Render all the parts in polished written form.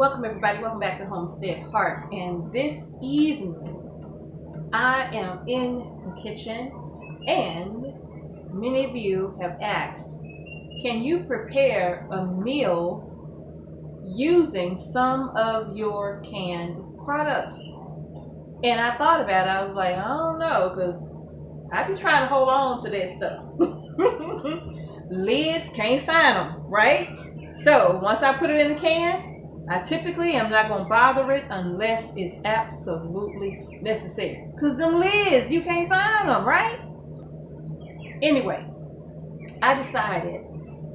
Welcome everybody, welcome back to Homestead Heart. And this evening, I am in the kitchen and many of you have asked, can you prepare a meal using some of your canned products? And I thought about it, I was like, I don't know, because I be trying to hold on to that stuff. Lids, can't find them, right? So once I put it in the can, I typically am not going to bother it unless it's absolutely necessary. Because them lids, you can't find them, right? Anyway, I decided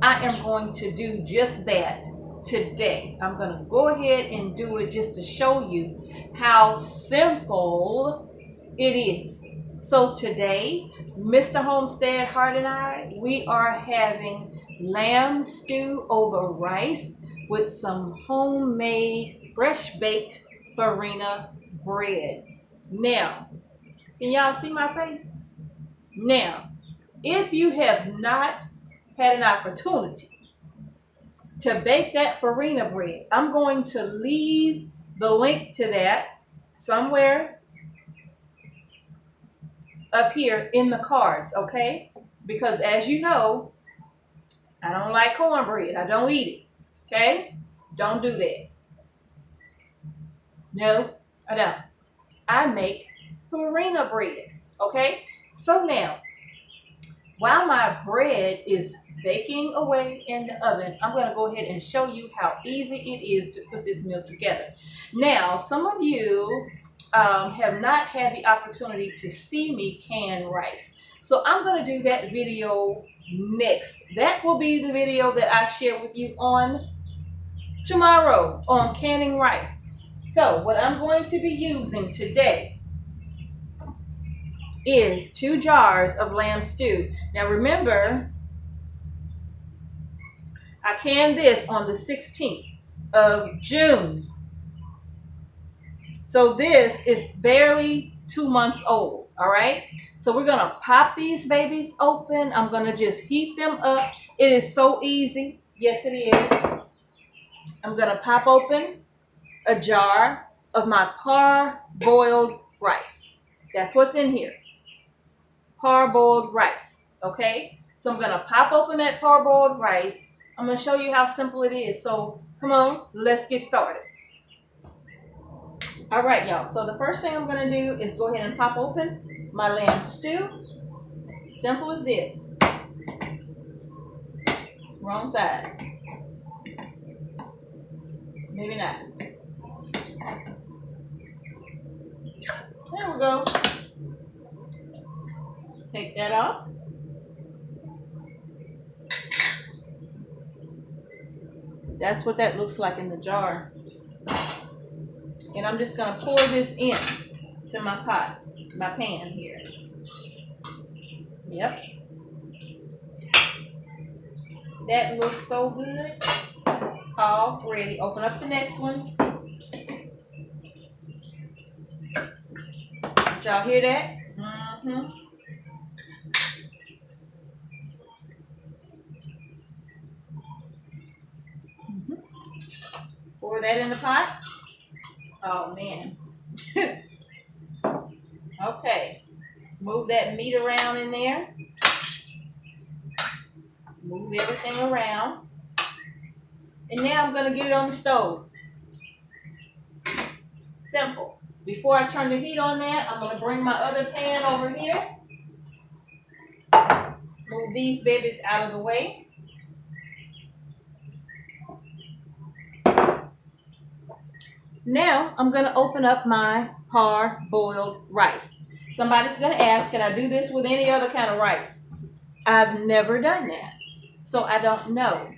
I am going to do just that today. I'm going to go ahead and do it just to show you how simple it is. So today, Mr. Homestead Heart and I, we are having lamb stew over rice with some homemade fresh baked farina bread. Now, can y'all see my face? Now, if you have not had an opportunity to bake that farina bread, I'm going to leave the link to that somewhere up here in the cards, okay? Because as you know, I don't like cornbread. I don't eat it, okay? Don't do that. No, I don't. I make farina bread, okay? So now, while my bread is baking away in the oven, I'm going to go ahead and show you how easy it is to put this meal together. Now, some of you have not had the opportunity to see me can rice. So I'm going to do that video next. That will be the video that I share with you on tomorrow on canning rice. So what I'm going to be using today is 2 jars of lamb stew. Now remember, I canned this on the 16th of June. So this is barely 2 months old, all right? So we're gonna pop these babies open. I'm gonna just heat them up. It is so easy. Yes, it is. I'm gonna pop open a jar of my parboiled rice. That's what's in here. Parboiled rice, okay? So I'm gonna pop open that parboiled rice. I'm gonna show you how simple it is. So come on, let's get started. All right, y'all. So the first thing I'm gonna do is go ahead and pop open my lamb stew. Simple as this. Wrong side. Maybe not. There we go. Take that off. That's what that looks like in the jar. And I'm just gonna pour this in to my pot, my pan here. Yep. That looks so good. Already. Open up the next one. Did y'all hear that? Mm-hmm. Pour that in the pot. Oh man. Okay. Move that meat around in there. Move everything around. And now I'm going to get it on the stove. Simple. Before I turn the heat on that, I'm going to bring my other pan over here. Move these babies out of the way. Now I'm going to open up my parboiled rice. Somebody's going to ask, can I do this with any other kind of rice? I've never done that, so I don't know.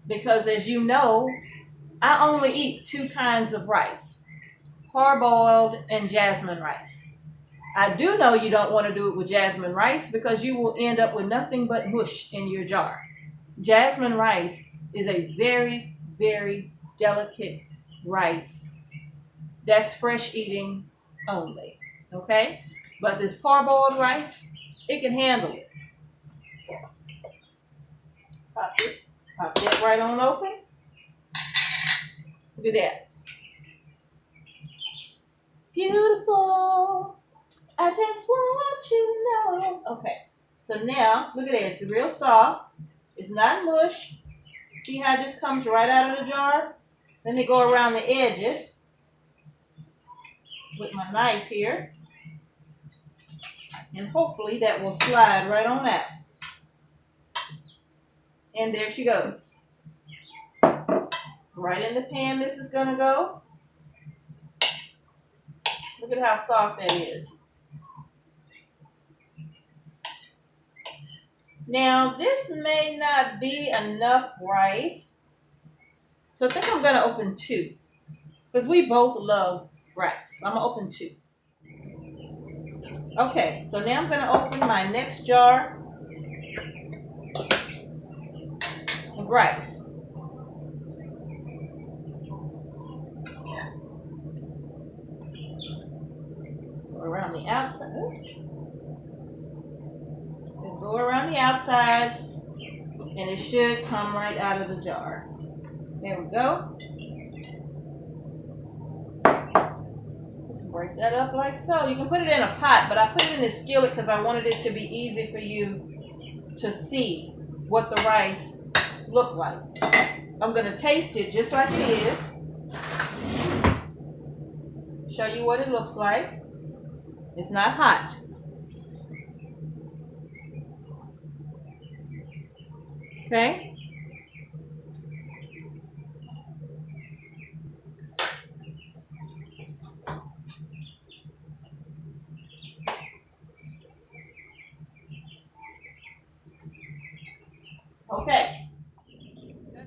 Because as you know, I only eat 2 kinds of rice, parboiled and jasmine rice. I do know you don't want to do it with jasmine rice because you will end up with nothing but mush in your jar. Jasmine rice is a very, very delicate rice. That's fresh eating only, okay? But this parboiled rice, it can handle it. Pop that right on open. Look at that. Beautiful. I just want you to know. Okay. So now, look at it. It's real soft. It's not mush. See how it just comes right out of the jar? Let me go around the edges with my knife here. And hopefully that will slide right on out. And there she goes. Right in the pan this is going to go. Look at how soft that is. Now, this may not be enough rice. So I think I'm going to open 2. Because we both love rice. I'm going to open 2. Okay, so now I'm going to open my next jar of rice. Go around the outside. Oops. Just go around the outsides, and it should come right out of the jar. There we go. Just break that up like so. You can put it in a pot, but I put it in a skillet because I wanted it to be easy for you to see what the rice looked like. I'm going to taste it just like it is. Show you what it looks like. It's not hot. Okay? Okay.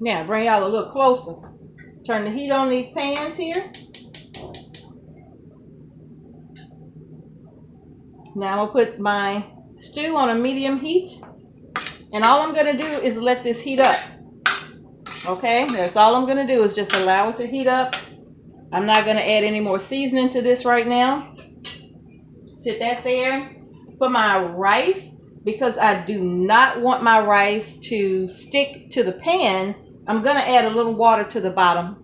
Now, bring y'all a little closer. Turn the heat on these pans here. Now I'll put my stew on a medium heat. And all I'm going to do is let this heat up. Okay? That's all I'm going to do is just allow it to heat up. I'm not going to add any more seasoning to this right now. Sit that there. For my rice, because I do not want my rice to stick to the pan, I'm going to add a little water to the bottom.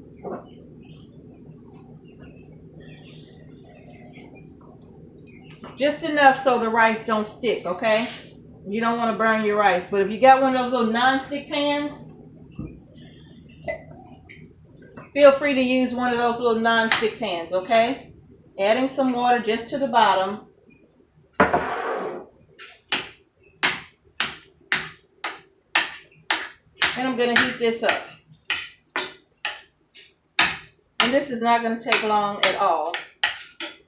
Just enough so the rice don't stick, okay? You don't want to burn your rice. But if you got one of those little non-stick pans, feel free to use one of those little non-stick pans, okay? Adding some water just to the bottom. And I'm going to heat this up. And this is not going to take long at all.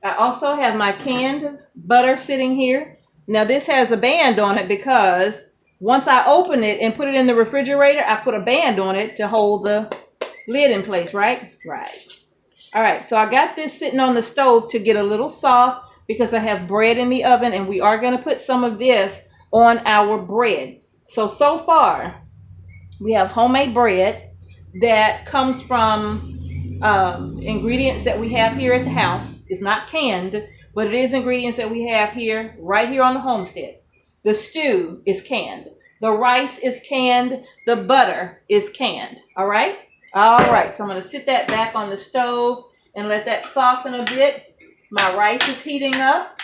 I also have my canned butter sitting here. Now this has a band on it because once I open it and put it in the refrigerator, I put a band on it to hold the lid in place, right? Right. All right, so I got this sitting on the stove to get a little soft because I have bread in the oven, and we are going to put some of this on our bread. So far, we have homemade bread that comes from ingredients that we have here at the house. It's not canned, but it is ingredients that we have here, right here on the homestead. The stew is canned. The rice is canned. The butter is canned. All right? All right, so I'm going to sit that back on the stove and let that soften a bit. My rice is heating up.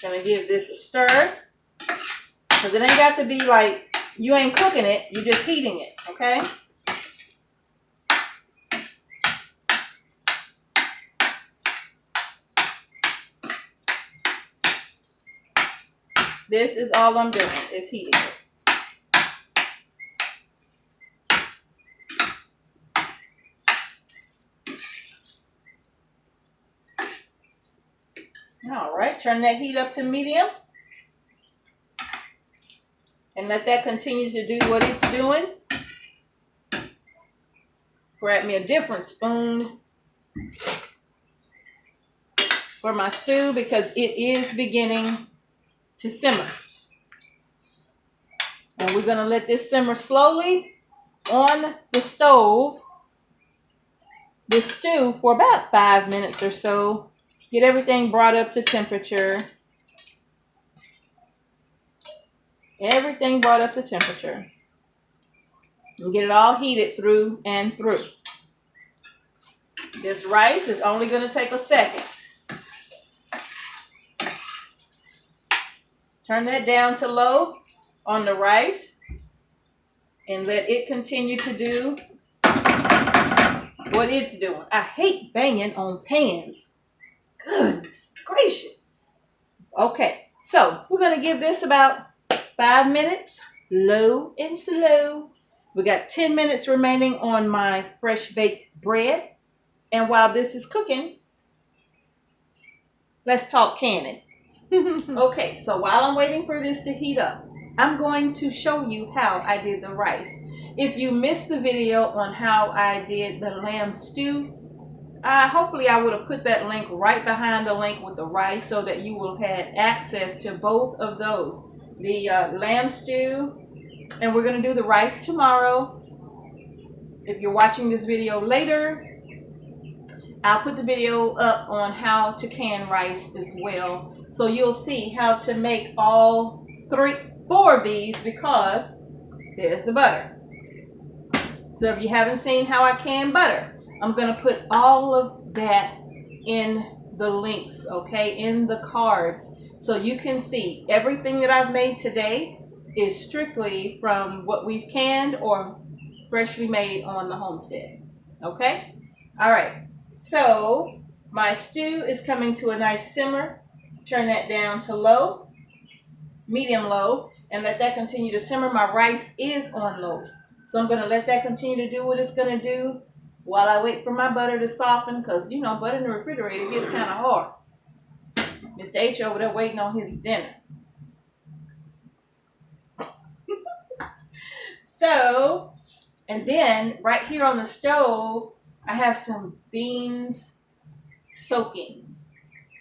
Going to give this a stir. Because it ain't got to be like you ain't cooking it, you're just heating it, okay? This is all I'm doing, is heating it. All right, turn that heat up to medium. And let that continue to do what it's doing. Grab me a different spoon for my stew because it is beginning to simmer. And we're going to let this simmer slowly on the stove, this stew, for about 5 minutes or so. Get everything brought up to temperature. Everything brought up to temperature. And get it all heated through and through. This rice is only going to take a second. Turn that down to low on the rice and let it continue to do what it's doing. I hate banging on pans. Goodness gracious. Okay, so we're going to give this about 5 minutes, low and slow. We got 10 minutes remaining on my fresh baked bread. And while this is cooking, let's talk canning. Okay, so while I'm waiting for this to heat up, I'm going to show you how I did the rice. If you missed the video on how I did the lamb stew, hopefully I would have put that link right behind the link with the rice so that you will have had access to both of those. The lamb stew, and we're going to do the rice tomorrow. If you're watching this video later, I'll put the video up on how to can rice as well. So you'll see how to make all 4 of these, because there's the butter. So if you haven't seen how I can butter, I'm going to put all of that in the links, okay, in the cards. So you can see everything that I've made today is strictly from what we've canned or freshly made on the homestead. Okay? All right. So my stew is coming to a nice simmer. Turn that down to low, medium low, and let that continue to simmer. My rice is on low. So I'm going to let that continue to do what it's going to do while I wait for my butter to soften, because, you know, butter in the refrigerator gets kind of hard. Mr. H over there waiting on his dinner. So, and then right here on the stove, I have some beans soaking.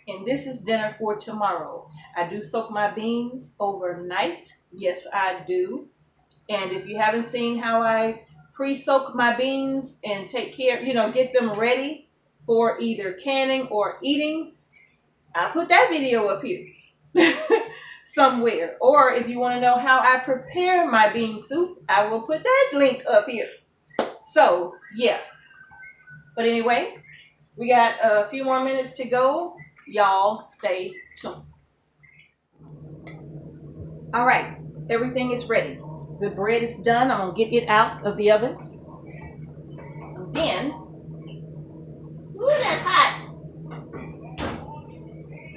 And this is dinner for tomorrow. I do soak my beans overnight. Yes, I do. And if you haven't seen how I pre-soak my beans and take care, you know, get them ready for either canning or eating, I'll put that video up here somewhere. Or if you want to know how I prepare my bean soup, I will put that link up here. So, yeah. But anyway, we got a few more minutes to go. Y'all stay tuned. All right, everything is ready. The bread is done. I'm going to get it out of the oven. And then, ooh, that's hot.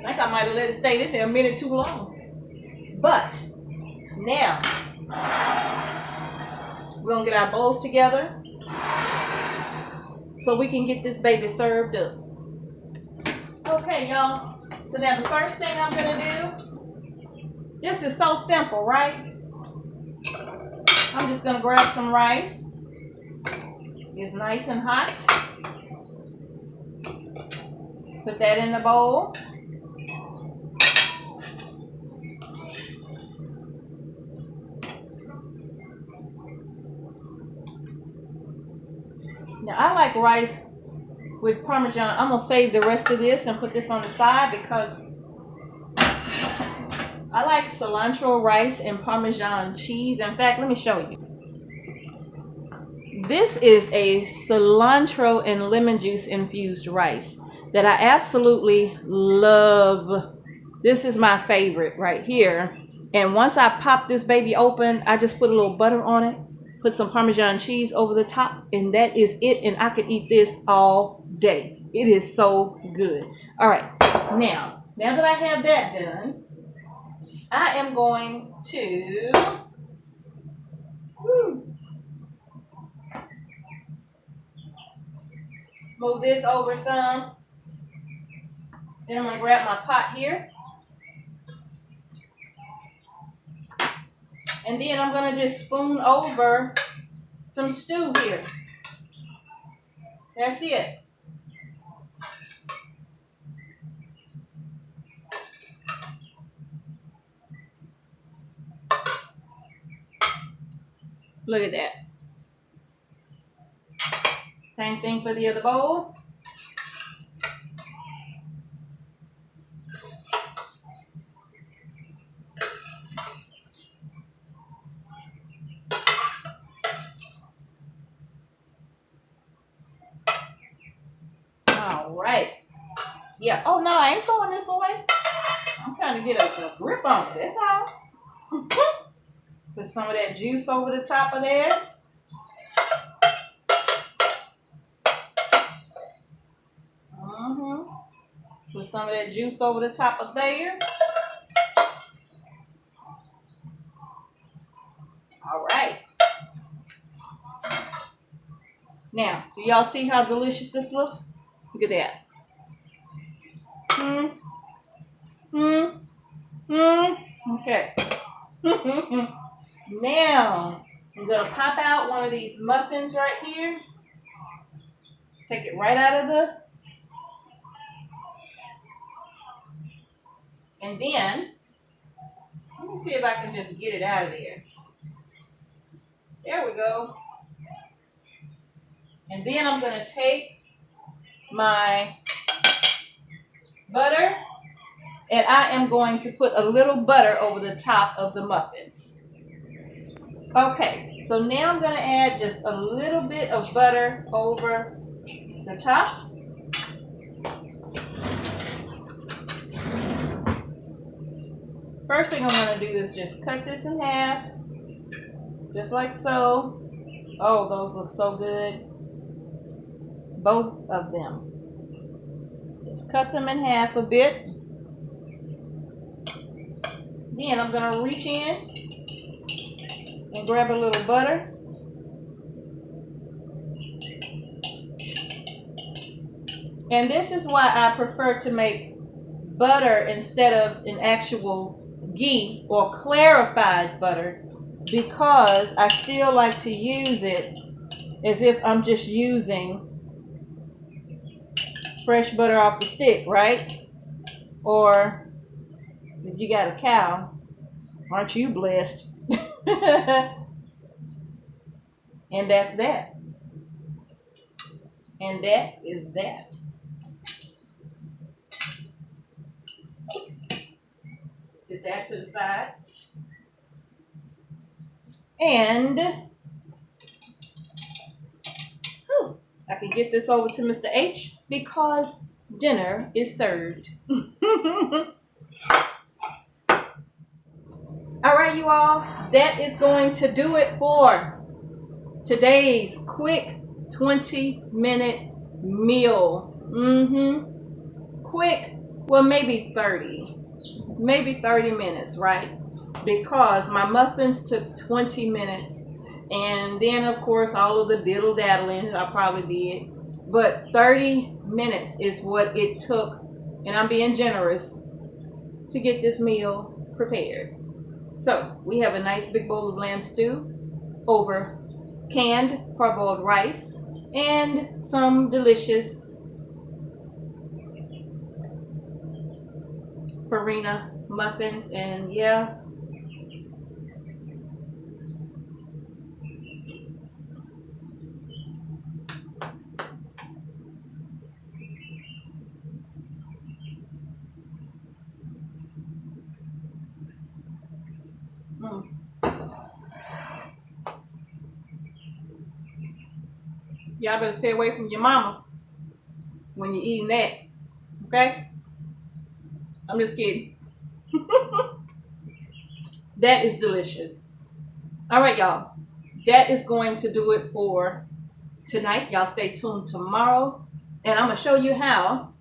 I think I might have let it stay in there a minute too long. But now, we're going to get our bowls together so we can get this baby served up. Okay, y'all. So now the first thing I'm going to do, this is so simple, right? I'm just going to grab some rice. It's nice and hot. Put that in the bowl. Now I like rice with Parmesan. I'm going to save the rest of this and put this on the side because I like cilantro rice and Parmesan cheese. In fact, let me show you. This is a cilantro and lemon juice infused rice that I absolutely love. This is my favorite right here. And once I pop this baby open, I just put a little butter on it, put some Parmesan cheese over the top, and that is it. And I could eat this all day. It is so good. All right, now that I have that done, I am going to move this over some. Then I'm going to grab my pot here. And then I'm going to just spoon over some stew here. That's it. Look at that. Same thing for the other bowl. All right. Yeah. Oh no, I ain't throwing this away. I'm trying to get a grip on it. That's all. Put some of that juice over the top of there. Put some of that juice over the top of there. All right. Now, do y'all see how delicious this looks? Look at that. Okay. Now, I'm going to pop out one of these muffins right here. Take it right out of the... And then, let me see if I can just get it out of there. There we go. And then I'm going to take my butter, and I am going to put a little butter over the top of the muffins. Okay, so now I'm going to add just a little bit of butter over the top. First thing I'm going to do is just cut this in half, just like so. Oh, those look so good. Both of them. Just cut them in half a bit. Then I'm going to reach in and grab a little butter. And this is why I prefer to make butter instead of an actual ghee or clarified butter, because I still like to use it as if I'm just using fresh butter off the stick, right? Or if you got a cow, aren't you blessed? And that's that. And that is that. Sit that to the side. And I can get this over to Mr. H because dinner is served. All right, you all, that is going to do it for today's quick 20-minute meal. Quick, well, maybe 30 minutes, right? Because my muffins took 20 minutes. And then, of course, all of the diddle-daddling I probably did. But 30 minutes is what it took, and I'm being generous, to get this meal prepared. So, we have a nice big bowl of lamb stew over canned parboiled rice and some delicious farina muffins, and yeah, y'all better stay away from your mama when you're eating that, okay? I'm just kidding. That is delicious. All right, y'all. That is going to do it for tonight. Y'all stay tuned tomorrow, and I'm going to show you how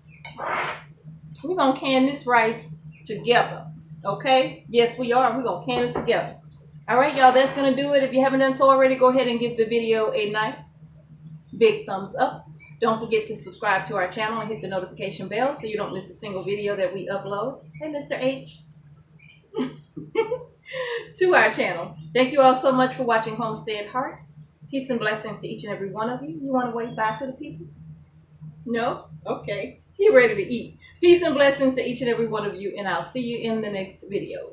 we're going to can this rice together, okay? Yes, we are. We're going to can it together. All right, y'all, that's going to do it. If you haven't done so already, go ahead and give the video a nice big thumbs up. Don't forget to subscribe to our channel and hit the notification bell so you don't miss a single video that we upload. Hey, Mr. H. To our channel. Thank you all so much for watching Homestead Heart. Peace and blessings to each and every one of you. You want to wave bye to the people? No? Okay. You're ready to eat. Peace and blessings to each and every one of you, and I'll see you in the next video.